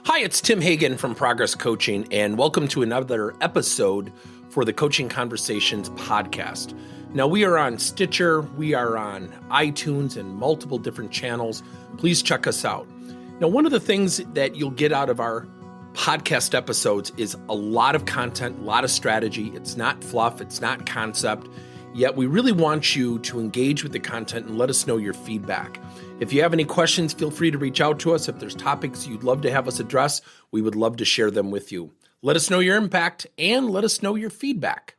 Hi, it's Tim Hagan from Progress Coaching, and welcome to another episode for the Coaching Conversations podcast. Now, we are on Stitcher, we are on iTunes, and multiple different channels. Please check us out. Now, one of the things that you'll get out of our podcast episodes is a lot of content, a lot of strategy. It's not fluff, it's not concept, yet we really want you to engage with the content and let us know your feedback. If you have any questions, feel free to reach out to us. If there's topics you'd love to have us address, we would love to share them with you. Let us know your impact and let us know your feedback.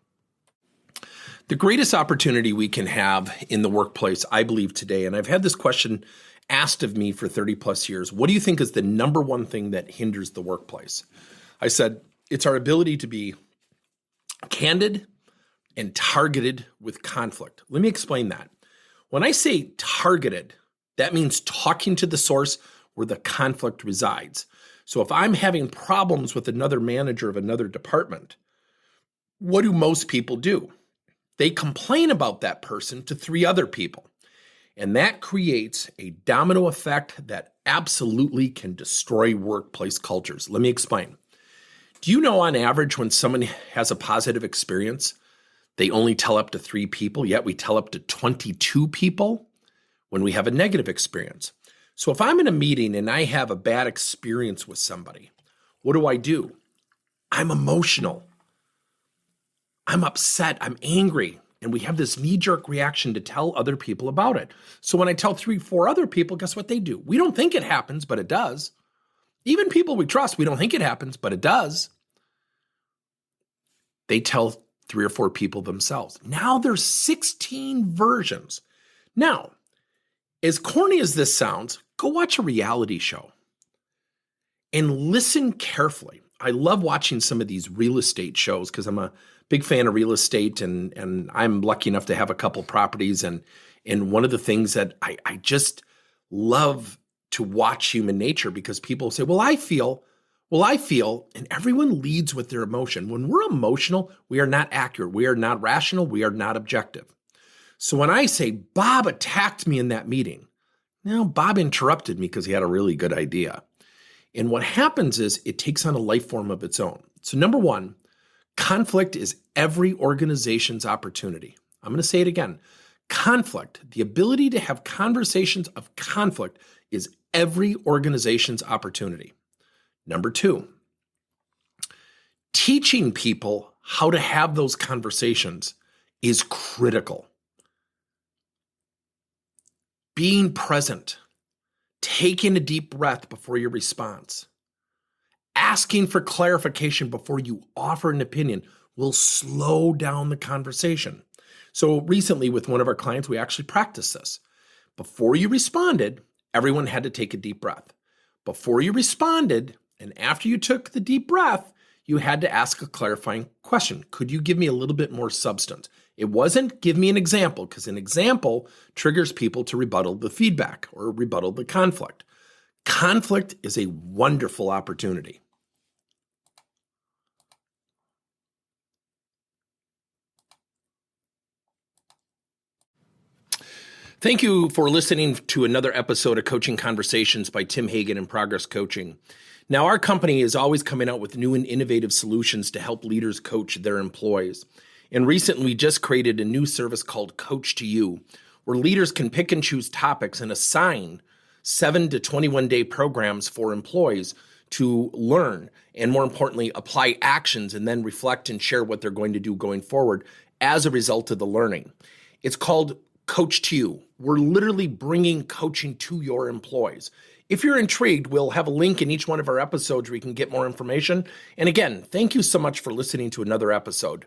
The greatest opportunity we can have in the workplace, I believe today, and I've had this question asked of me for 30 plus years, what do you think is the number one thing that hinders the workplace? I said, it's our ability to be candid and targeted with conflict. Let me explain that. When I say targeted, that means talking to the source where the conflict resides. So if I'm having problems with another manager of another department, what do most people do? They complain about that person to 3 other people. And that creates a domino effect that absolutely can destroy workplace cultures. Let me explain. Do you know on average when someone has a positive experience, they only tell up to 3 people, yet we tell up to 22 people when we have a negative experience? So if I'm in a meeting and I have a bad experience with somebody, what do? I'm emotional. I'm upset. I'm angry. And we have this knee-jerk reaction to tell other people about it. So when I tell 3, 4 other people, guess what they do? We don't think it happens, but it does. Even people we trust, we don't think it happens, but it does. They tell 3 or 4 people themselves. Now there's 16 versions. Now, as corny as this sounds, go watch a reality show and listen carefully. I love watching some of these real estate shows because I'm a big fan of real estate and I'm lucky enough to have a couple properties. And one of the things that I just love to watch human nature because people say, well, I feel, and everyone leads with their emotion. When we're emotional, we are not accurate. We are not rational. We are not objective. So when I say Bob attacked me in that meeting, now Bob interrupted me because he had a really good idea. And what happens is it takes on a life form of its own. So number 1, conflict is every organization's opportunity. I'm going to say it again. Conflict, the ability to have conversations of conflict is every organization's opportunity. Number 2, teaching people how to have those conversations is critical. Being present, taking a deep breath before your response, asking for clarification before you offer an opinion will slow down the conversation. So recently with one of our clients, we actually practiced this. Before you responded, everyone had to take a deep breath. Before you responded, and after you took the deep breath, you had to ask a clarifying question. Could you give me a little bit more substance? It wasn't give me an example, because an example triggers people to rebuttal the feedback or rebuttal the conflict. Conflict is a wonderful opportunity. Thank you for listening to another episode of Coaching Conversations by Tim Hagan and Progress Coaching. Now, our company is always coming out with new and innovative solutions to help leaders coach their employees. And recently, we just created a new service called Coach to You, where leaders can pick and choose topics and assign 7 to 21-day programs for employees to learn and, more importantly, apply actions and then reflect and share what they're going to do going forward as a result of the learning. It's called Coach to You. We're literally bringing coaching to your employees. If you're intrigued, we'll have a link in each one of our episodes where you can get more information. And again, thank you so much for listening to another episode.